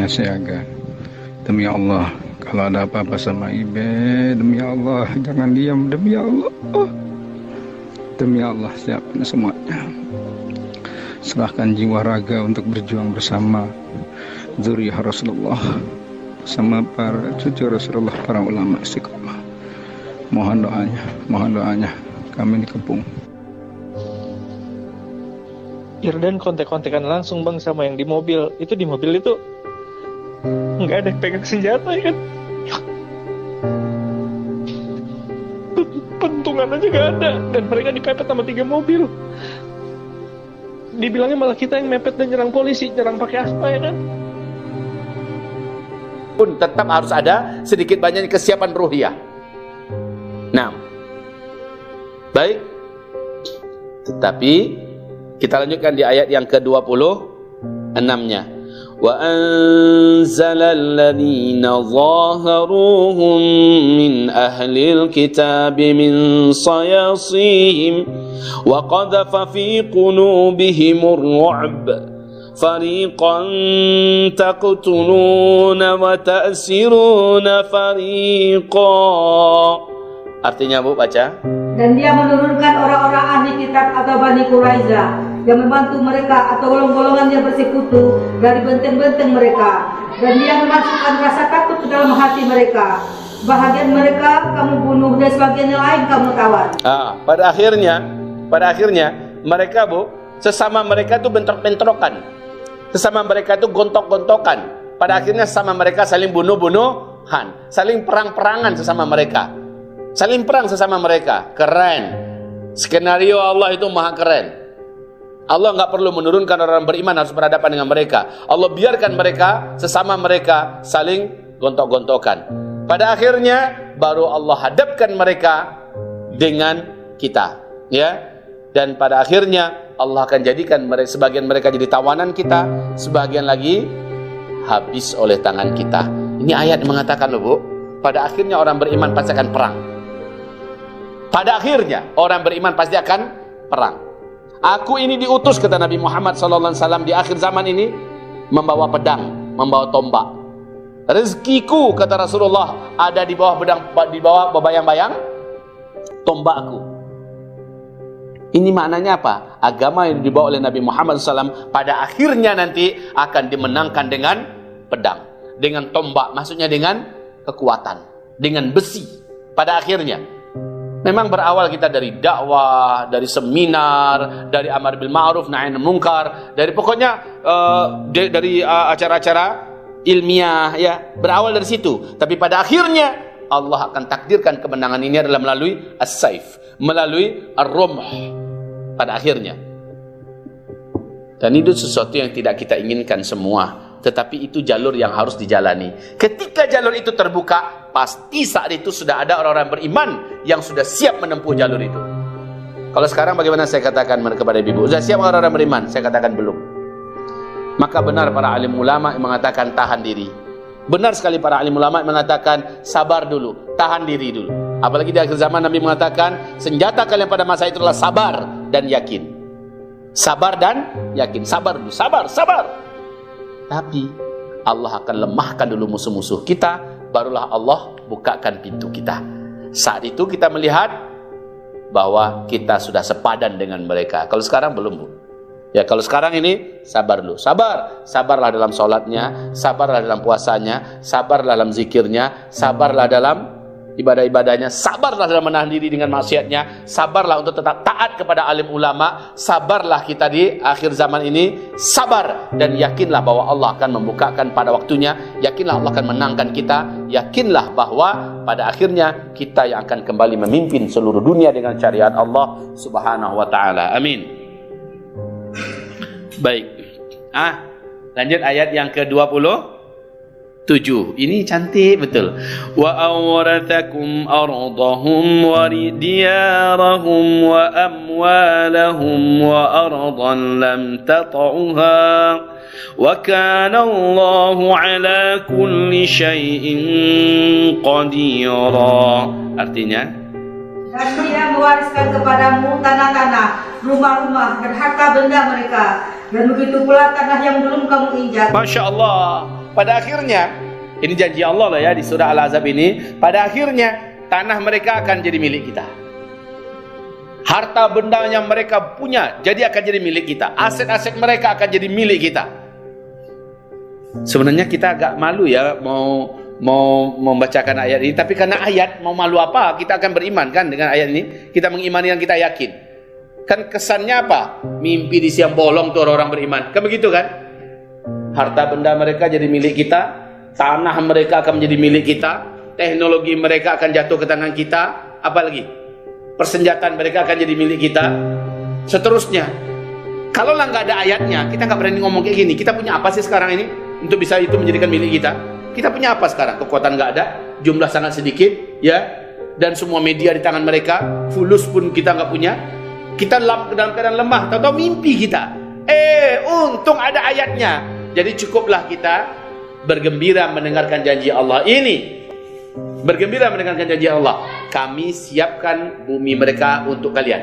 Siaga. Demi Allah, kalau ada apa-apa sama Ibe, demi Allah, jangan diam, demi Allah. Demi Allah, siapkan semuanya. Serahkan jiwa raga untuk berjuang bersama zuriyah Rasulullah, sama para cucu Rasulullah, para ulama istiqomah. Mohon doanya, kami dikepung. Irdan kontek-kontekan langsung bang sama yang di mobil. Itu di mobil itu nggak ada yang pegang senjata ya kan? Pentungan aja nggak ada, dan mereka dipepet sama 3 mobil. Dibilangnya malah kita yang mepet dan nyerang polisi, nyerang pakai aspa ya kan? Pun tetap harus ada sedikit banyak kesiapan ruhiyah. Nah, baik. Tetapi kita lanjutkan di ayat yang ke-26-nya. Wa anzalal ladzina zaharuhum min ahlil kitabi min sayasihim wa qadhafa fi qulubihimur ru'b fariqan taqtuluna wa ta'siruna fariqa. Artinya Bu, baca. Dan dia menurunkan orang-orang ahli kitab atau Bani Quraiza yang membantu mereka atau golongan yang bersekutu dari benteng-benteng mereka, dan dia memasukkan rasa takut ke dalam hati mereka. Bahagian mereka kamu bunuh dan sebagian yang lain kamu tawan. Pada akhirnya mereka Bu, sesama mereka itu bentrok-bentrokan, sesama mereka itu gontok-gontokan. Pada akhirnya sesama mereka saling bunuh-bunuhan, saling perang-perangan sesama mereka. Saling perang sesama mereka. Keren. Skenario Allah itu maha keren. Allah nggak perlu menurunkan orang beriman harus berhadapan dengan mereka. Allah biarkan mereka, sesama mereka saling gontok-gontokan. Pada akhirnya baru Allah hadapkan mereka dengan kita, ya. Dan pada akhirnya Allah akan jadikan mereka, sebagian mereka jadi tawanan kita, sebagian lagi habis oleh tangan kita. Ini ayat mengatakan loh Bu, pada akhirnya orang beriman pasti akan perang. Pada akhirnya orang beriman pasti akan perang. Aku ini diutus, kata Nabi Muhammad SAW, di akhir zaman ini membawa pedang, membawa tombak. Rezekiku, kata Rasulullah, ada di bawah pedang, di bawah bayang-bayang tombakku. Ini maknanya apa? Agama yang dibawa oleh Nabi Muhammad SAW pada akhirnya nanti akan dimenangkan dengan pedang, dengan tombak, maksudnya dengan kekuatan, dengan besi. Pada akhirnya memang berawal kita dari dakwah, dari seminar, dari amar bil ma'ruf nahi anil munkar, dari pokoknya dari acara-acara ilmiah, ya, berawal dari situ. Tapi pada akhirnya Allah akan takdirkan kemenangan ini adalah melalui as-saif, melalui ar-rumh pada akhirnya. Dan itu sesuatu yang tidak kita inginkan semua, tetapi itu jalur yang harus dijalani. Ketika jalur itu terbuka, pasti saat itu sudah ada orang-orang beriman yang sudah siap menempuh jalur itu. Kalau sekarang bagaimana saya katakan kepada ibu? Sudah siap orang-orang beriman? Saya katakan belum. Maka benar para alim ulama yang mengatakan tahan diri. Benar sekali para alim ulama yang mengatakan sabar dulu, tahan diri dulu. Apalagi di akhir zaman Nabi mengatakan senjata kalian pada masa itu adalah sabar dan yakin. Sabar dan yakin. Sabar dulu, sabar. Tapi Allah akan lemahkan dulu musuh-musuh kita, barulah Allah bukakan pintu kita. Saat itu kita melihat bahwa kita sudah sepadan dengan mereka. Kalau sekarang belum, Bu. Ya, kalau sekarang ini sabar dulu. Sabarlah dalam sholatnya, sabarlah dalam puasanya, sabarlah dalam zikirnya, sabarlah dalam ibadah-ibadahnya, sabarlah dalam menahan diri dengan maksiatnya, sabarlah untuk tetap taat kepada alim ulama, sabarlah kita di akhir zaman ini, sabar dan yakinlah bahwa Allah akan membukakan pada waktunya, yakinlah Allah akan menangkan kita, yakinlah bahwa pada akhirnya kita yang akan kembali memimpin seluruh dunia dengan syariat Allah Subhanahu wa taala. Amin. Baik. Lanjut ayat yang ke-27. Ini cantik betul. Wa awrathakum ardahum wa diyarahum wa amwalahum wa ardan lam tata'uha wa kana Allahu ala kulli syai'in qadira. Artinya, dan dia mewariskan kepadamu tanah-tanah, rumah-rumah dan harta benda mereka, dan begitu pula tanah yang belum kamu injak. Masya Allah. pada akhirnya, ini janji Allah lah ya di surah Al-Ahzab ini, pada akhirnya tanah mereka akan jadi milik kita. Harta benda yang mereka punya jadi akan jadi milik kita. Aset-aset mereka akan jadi milik kita. Sebenarnya kita agak malu ya mau membacakan ayat ini, tapi karena ayat, mau malu apa? Kita akan beriman kan dengan ayat ini. Kita mengimani yang kita yakin. Kan kesannya apa? Mimpi di siang bolong tuh orang-orang beriman. Kan begitu kan? Harta benda mereka jadi milik kita, tanah mereka akan menjadi milik kita, teknologi mereka akan jatuh ke tangan kita, apalagi persenjataan mereka akan jadi milik kita, seterusnya. Kalau nggak ada ayatnya, kita nggak berani ngomong kayak gini. Kita punya apa sih sekarang ini untuk bisa itu menjadikan milik kita? Kita punya apa sekarang? Kekuatan nggak ada, jumlah sangat sedikit, ya, dan semua media di tangan mereka, fulus pun kita nggak punya. Kita dalam keadaan lemah, tahu-tahu mimpi kita. Untung ada ayatnya. Jadi cukuplah kita bergembira mendengarkan janji Allah ini. Bergembira mendengarkan janji Allah. Kami siapkan bumi mereka untuk kalian.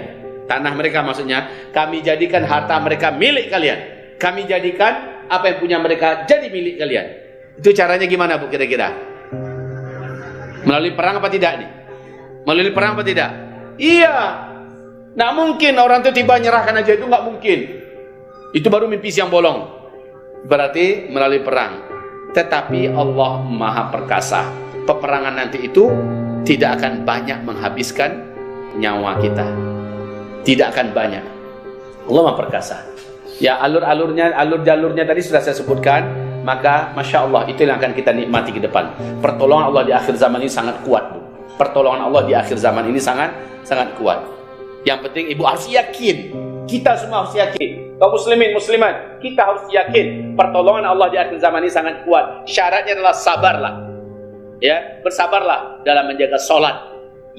Tanah mereka maksudnya. Kami jadikan harta mereka milik kalian. Kami jadikan apa yang punya mereka jadi milik kalian. Itu caranya gimana Bu kira-kira? Melalui perang apa tidak nih? Melalui perang apa tidak? Iya. Nggak mungkin orang itu tiba nyerahkan aja, itu nggak mungkin. Itu baru mimpi siang bolong. Berarti melalui perang. Tetapi Allah Maha Perkasa. Peperangan nanti itu tidak akan banyak menghabiskan nyawa kita. Tidak akan banyak. Allah Maha Perkasa. Ya, alur jalurnya tadi sudah saya sebutkan. Maka Masya Allah, itu yang akan kita nikmati ke depan. Pertolongan Allah di akhir zaman ini sangat kuat, Bu. Pertolongan Allah di akhir zaman ini sangat kuat. Yang penting ibu harus yakin. Kita semua harus yakin. Kaum muslimin, muslimat, kita harus yakin pertolongan Allah di akhir zaman ini sangat kuat. Syaratnya adalah sabarlah. Ya, bersabarlah dalam menjaga sholat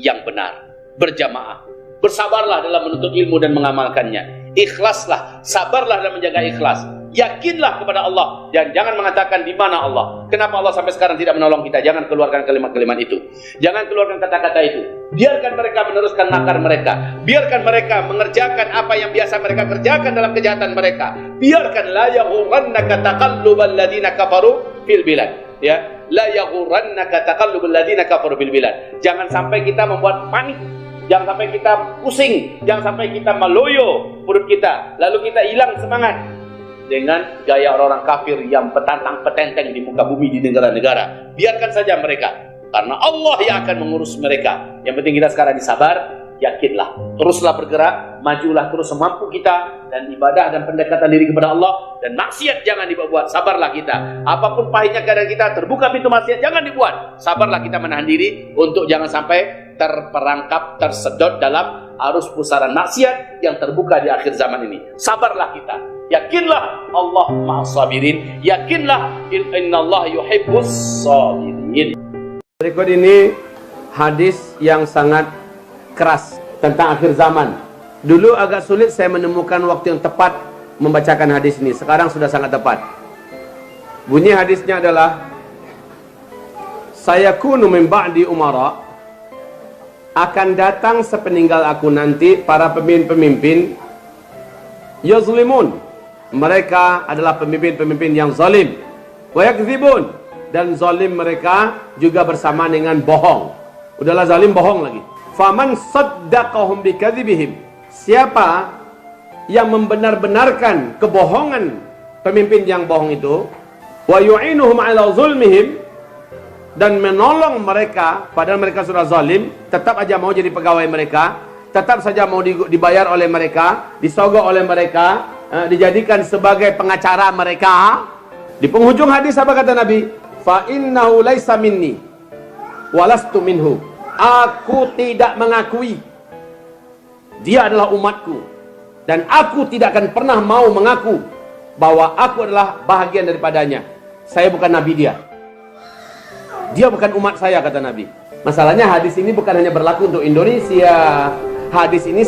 yang benar, berjamaah. Bersabarlah dalam menuntut ilmu dan mengamalkannya. Ikhlaslah, sabarlah dalam menjaga ikhlas. Yakinlah kepada Allah dan jangan mengatakan di mana Allah. Kenapa Allah sampai sekarang tidak menolong kita? Jangan keluarkan kalimat-kalimat itu. Jangan keluarkan kata-kata itu. Biarkan mereka meneruskan nakar mereka. Biarkan mereka mengerjakan apa yang biasa mereka kerjakan dalam kejahatan mereka. Biarkan la yaghurrannaka taqallubal ladina kafaru fil bilad. Ya, la yaghurrannaka taqallubal ladina kafaru fil bilad. Jangan sampai kita membuat panik. Jangan sampai kita pusing. Jangan sampai kita meloyo perut kita. Lalu kita hilang semangat dengan gaya orang-orang kafir yang petantang-petenteng di muka bumi di negara-negara. Biarkan saja mereka, karena Allah yang akan mengurus mereka. Yang penting kita sekarang disabar, yakinlah, teruslah bergerak, majulah terus semampu kita, dan ibadah dan pendekatan diri kepada Allah, dan maksiat jangan dibuat. Sabarlah kita, apapun pahitnya keadaan kita, terbuka pintu maksiat jangan dibuat. Sabarlah kita menahan diri untuk jangan sampai terperangkap, tersedot dalam arus pusaran maksiat yang terbuka di akhir zaman ini. Sabarlah kita. Yakinlah Allah Maha Sabirin. Yakinlah innallaha yuhibbus sabirin. Berikut ini hadis yang sangat keras tentang akhir zaman. Dulu agak sulit saya menemukan waktu yang tepat membacakan hadis ini. Sekarang sudah sangat tepat. Bunyi hadisnya adalah sayakunu min ba'di umara, akan datang sepeninggal aku nanti para pemimpin-pemimpin yazlimun, mereka adalah pemimpin-pemimpin yang zalim, wa yakdzibun, dan zalim mereka juga bersama dengan bohong. Udahlah zalim bohong lagi. Faman saddaqahum bikadzibihim, siapa yang membenar-benarkan kebohongan pemimpin yang bohong itu, wa yu'inuhum ala zulmihim, dan menolong mereka padahal mereka sudah zalim, tetap aja mau jadi pegawai mereka, tetap saja mau dibayar oleh mereka, disogok oleh mereka, dijadikan sebagai pengacara mereka. Di penghujung hadis apa kata Nabi? Fa innahu laisa minni walastu minhu, aku tidak mengakui dia adalah umatku, dan aku tidak akan pernah mau mengaku bahwa aku adalah bahagian daripadanya. Saya bukan nabi dia bukan umat saya, kata Nabi. Masalahnya hadis ini bukan hanya berlaku untuk Indonesia. Hadis ini